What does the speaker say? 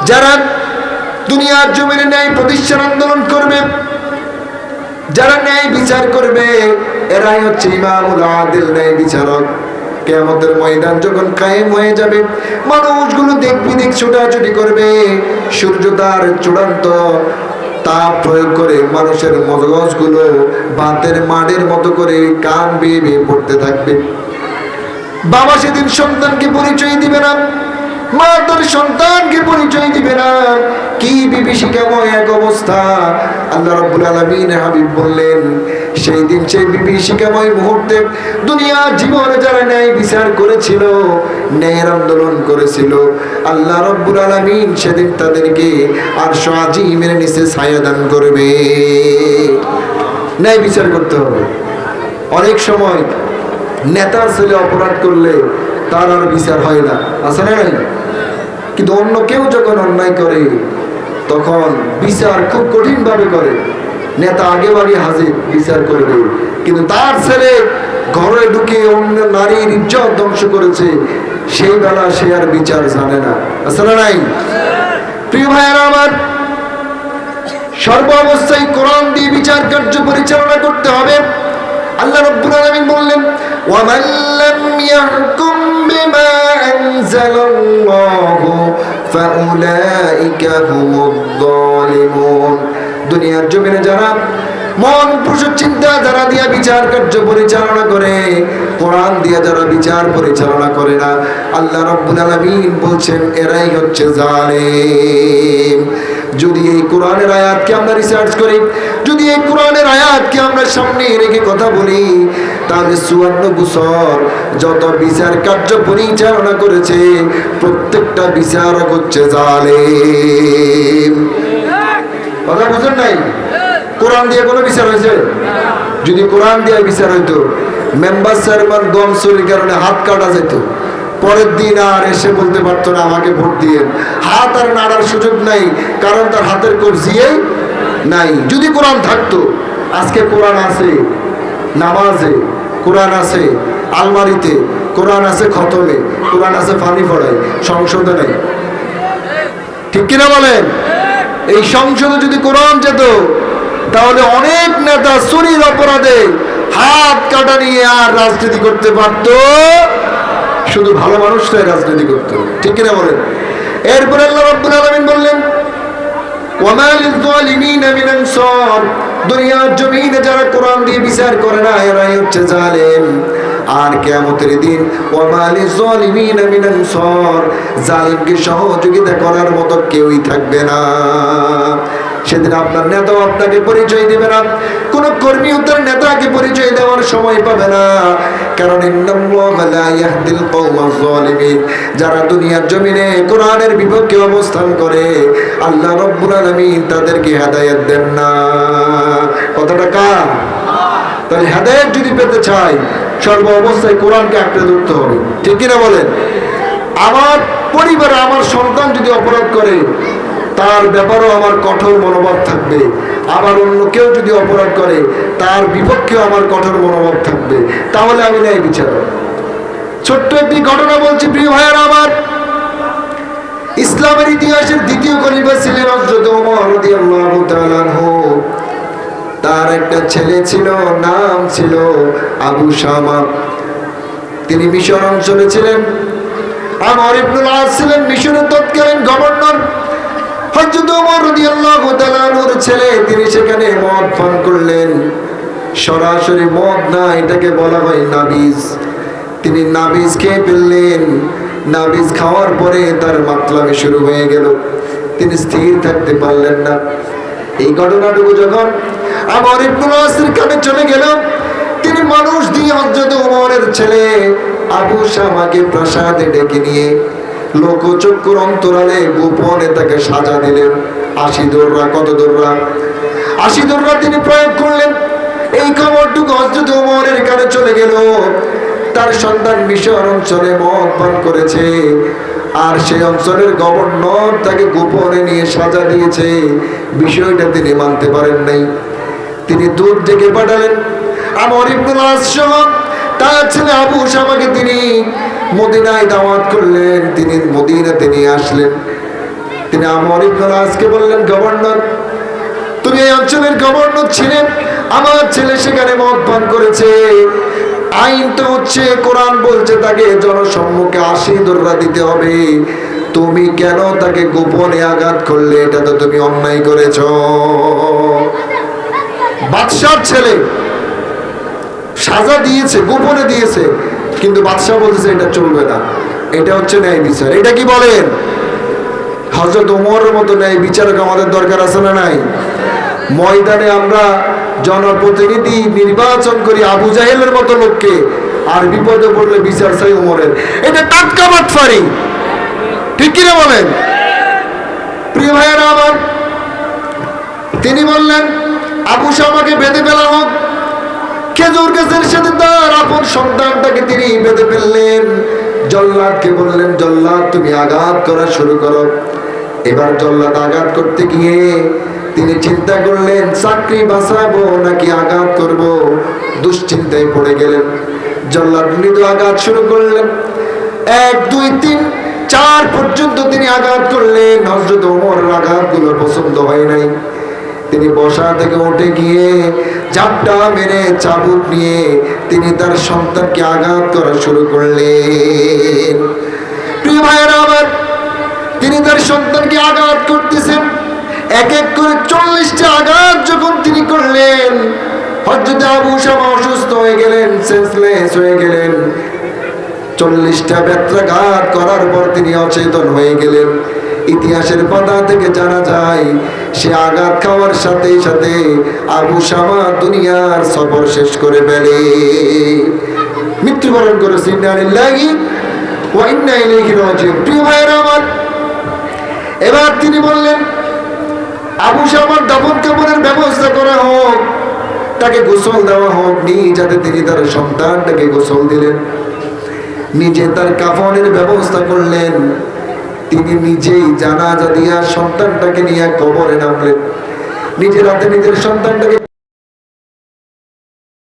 যারা দুনিয়ার জমিনে ন্যায় প্রতিষ্ঠার আন্দোলন করবে, যারা ন্যায় বিচার করবে, এরাই হচ্ছে ইমামুল আদিল, ন্যায় বিচারক। কিয়ামতের ময়দান যখন কায়েম হয়ে যাবে, মানুষগুলো দিক বিদিক ছোটাছুটি করবে, সূর্য তার চূড়ান্ত তাপ প্রয়োগ করে মানুষের মগজগুলো বাতের মাড়ের মতো করে কান বেয়ে বেয়ে পড়তে থাকবে। বাবা সেদিন সন্তানকে পরিচয় দিবে না, মা তার সন্তানকে পরিচয় দিবে না। কি বিভীষিকাময় এক অবস্থা! আল্লাহ রাব্বুল আলামিন হাবিব বললেন, সেই দিন সেই বিভীষিকাময় মুহূর্তে দুনিয়ার জীবনে যারা ন্যায় বিচার করেছিল, ন্যায়ের আন্দোলন করেছিল, আল্লাহ রাব্বুল আলামিন সেদিন তাদেরকে আরশ আজিমের নিচে ছায়া দান করবে। ন্যায় বিচার করতে হবে। অনেক সময় নেতার ছেলে অপরাধ করলে তার আর বিচার হয় না, আছে না? কিন্তু অন্য কেউ যখন অন্যায় করে তখন বিচার খুব কঠিন ভাবে করে। নেতা আগে আগে হাজির, বিচার করবে, কিন্তু তার ছেলে ঘরে ঢুকে অন্য নারীর ইজ্জত ধ্বংস করেছে, সেই বেলা সে আর বিচার জানে না, আছে না নাই? প্রিয় ভাইয়েরা আমার, সর্ব অবস্থায় কোরআন দিয়ে বিচার কার্য পরিচালনা করতে হবে। আল্লাহ রাব্বুল আলামিন বললেন, ওয়ামান লাম ইয়াহকুম বিমা আনজালাল্লাহু ফাউলাইকা হুমুয যালিমুন। দুনিয়ার জমিনে যারা মন প্রসূত চিন্তা যারা দিয়া বিচার কার্য পরিচালনা করে, কোরআন দিয়া যারা বিচার পরিচালনা করে না, আল্লাহ রাব্বুল আলামিন বলছেন এরাই হচ্ছে জালিম। যদি এই কোরআনের আয়াতকে আমরা রিসার্চ করি, যদি এই কোরআনের আয়াতকে আমরা সামনে রেখে কথা বলি, তাহলে 54 বছর যত বিচার কার্য পরিচালনা করেছে প্রত্যেকটা বিচারক হচ্ছে জালিম। কথা বুঝেন নাই? কোরআন দিয়ে কোনো বিচার হয়েছে? যদি কোরআন দিয়ে বিচার হইতো, মেম্বার চেয়ারম্যান গম চুরির কারণে হাত কাটা যেত, পরের দিন আর এসে বলতে পারতো না আমাকে ভোট দিয়ে। হাত আর নাড়ার সুযোগ নাই, কারণ তার হাতের কবজিয়েই নাই। যদি কোরআন থাকতো, আজকে কোরআন আছে নামাজে, কোরআন আছে আলমারিতে, কোরআন আছে খতমে, কোরআন আছে পানি পড়ায়, সংসদে নাই। ঠিক কিনা বলেন? এই সংসদে যদি কোরআন যেত, তাহলে অনেক নেতা চুরির অপরাধে হাত কাটা নিয়ে আর রাজনীতি করতে পারতো, শুধু ভালো মানুষরাই রাজনীতি করত। ঠিক কিনা বলেন? এরপরে আল্লাহ রাব্বুল আলামিন বললেন, ওয়ামা লিয-যালিমিনা মিন আনসার। দুনিয়ার জমিনে যারা কোরআন দিয়ে বিচার করে না, এরাই হচ্ছে জালিম। আর কিয়ামতের দিন ওয়ামা লিয-যালিমিনা মিন আনসার, জালিমকে সহযোগিতা করার মতো কেউই থাকবে না। সেদিন আপনার নেতাও আপনাকে পরিচয় দেবে না, কোন কর্মীও তার নেতাকে পরিচয় দেওয়ার সময় পাবে না, কারণ ইন্নাল্লাহা লা ইয়াহদিল কওমাজ যালিমিন। যারা দুনিয়ার জমিনে কোরআনের বিপক্ষে অবস্থান করে, আল্লাহ রাব্বুল আলামিন তাদেরকে হেদায়েত দেন না। কথাটা কার? তাহলে হেদায়েত যদি পেতে চাই, সর্ব অবস্থায় কোরআনকে আঁকড়ে ধরতে হবে। ঠিক কিনা বলেন? আমার পরিবারে আমার সন্তান যদি অপরাধ করে, তার ব্যাপারেও আমার কঠোর মনোভাব থাকবে। আবার অন্য কেউ যদি অপরাধ করে, তার বিপক্ষেও আমার কঠোর মনোভাব থাকবে। তাহলে আমি ন্যায় বিচারক। ছোট্ট একটি ঘটনা বলছি প্রিয় ভাইয়েরা আমার। ইসলামের ইতিহাসের দ্বিতীয় খলিফা ছিলেন হযরত ওমর রাদিয়াল্লাহু তাআলা আনহু। তার একটা ছেলে ছিল, নাম ছিল আবু শামা। তিনি মিশর অঞ্চলে ছিলেন। আমর ইবনুল আস ছিলেন মিশরের তৎকালীন গভর্নর। হযরত ওমর রাদিয়াল্লাহু তাআলা আনহুর ছেলে, তিনি সেখানে মদ পান করলেন। সরাসরি মদ না, এটাকে বলা হয় নাবিজ। তিনি নাবিজ খেয়ে ফেললেন। নাবিজ খাওয়ার পরে তার মাতলামি শুরু হয়ে গেল। তিনি স্থির থাকতে পারলেন না। এই ঘটনাটুকু যখন আমর ইবনুল আসের কানে চলে গেল, তিনি মানুষ দিয়ে হযরত ওমরের ছেলে আবু শামাকে প্রাসাদে ডেকে নিয়ে লোকচক্ষুর অন্তরালে গোপনে তাকে সাজা দিলেন। 80 দোররা, কত দোররা? 80 দোররা তিনি প্রয়োগ করলেন। এই খবরটুকু হযরত ওমরের কানে চলে গেল, তার সন্তান মিশর অঞ্চলে মদ পান করেছে, আর সেই অঞ্চলের গভর্নর তাকে গোপনে নিয়ে সাজা দিয়েছে। বিষয়টা তিনি মানতে পারেন নাই। তিনি দূত ডেকে পাঠালেন। আমর ইবনুল আস সহ তার ছেলে আবু শামাকে তিনি মদিনায় দাওয়াত করলেন। তিনি মদিনাতে নিয়ে আসলেন। তিনি আমর ইবনে আজকে বললেন, গভর্নর, তুমি এই অঞ্চলের গভর্নর ছিলেন, আমার ছেলে সেখানে মদ পান করেছে, আইন তো হচ্ছে কোরআন বলছে তাকে জনসম্মুখে 80 দররা দিতে হবে, তুমি কেন তাকে গোপনে আঘাত করলে? এটা তো তুমি অন্যায় করেছ। বাদশার ছেলে সাজা দিয়েছে, গোপনে দিয়েছে, কিন্তু বাদশাহ বলতেছে এটা চলবে না, এটা হচ্ছে ন্যায় বিচার। এটা কি বলেন? হযরত ওমরের মতো ন্যায় বিচারক আমাদের দরকার আছে না নাই? ময়দানে আমরা জনপ্রতিনিধি নির্বাচন করি আবু জাহেলের মতো লোককে, আর বিপদে পড়লে বিচার চাই ওমরের। এটা টাটকা বাটফারি, ঠিক কিনা বলেন? প্রিয় ভাইয়েরা আমার, তিনি বললেন আবু শামাকে বেঁধে ফেলা হোক। খেজুর গাছের সাথে তার আপন সন্তানটাকে তিনি বেঁধে ফেললেন। জল্লাদকে বললেন, জল্লাদ তুমি আঘাত করা শুরু করো। এবার জল্লাদ আঘাত করতে গিয়ে তিনি চিন্তা করলেন চাকরি বাঁচাবো নাকি আঘাত করব, দুশ্চিন্তায় পড়ে গেলেন। জল্লাদ মৃদু আঘাত শুরু করলেন, 1 2 3 4 পর্যন্ত তিনি আঘাত করলেন। হযরত ওমরের আঘাতগুলো পছন্দ হয় নাই। তিনি বসা থেকে উঠে গিয়ে ঝাপটা মেরে চাবুক নিয়ে তিনি তার সন্তানকে আঘাত করা শুরু করলেন। প্রিয় ভাইয়েরা আমার, তিনি তার সন্তানকে আঘাত করতেছেন। এক এক করে 40টা আঘাত যখন তিনি করলেন, হযরত আবু শামা অসুস্থ হয়ে গেলেন, সেন্সলেস হয়ে গেলেন। 40টা ব্যত্রাঘাত করার পর তিনি অচেতন হয়ে গেলেন। ইতিহাসের পাতা থেকে জানা যায় সে আঘাত খাওয়ার সাথে সাথে আবু শামা দুনিয়ার সফর শেষ করে ফেলে, মৃত্যুবরণ করেছে। ইন্না লিল্লাহি ওয়া ইন্না ইলাইহি রাজিউন। প্রিয় ভাইয়েরা আমার, এবার তিনি বললেন আবু শামার দাফন কাফনের ব্যবস্থা করা হোক, তাকে গোসল দেওয়া হোক। যাতে তিনি তার সন্তানটাকে গোসল দিলেন, নিজে তার কাফনের ব্যবস্থা করলেন। তিনি নিজেই জানাজা দিয়া সন্তানটাকে নিয়ে কবরে নামলেন। নিজের হাতে নিজের সন্তানটাকে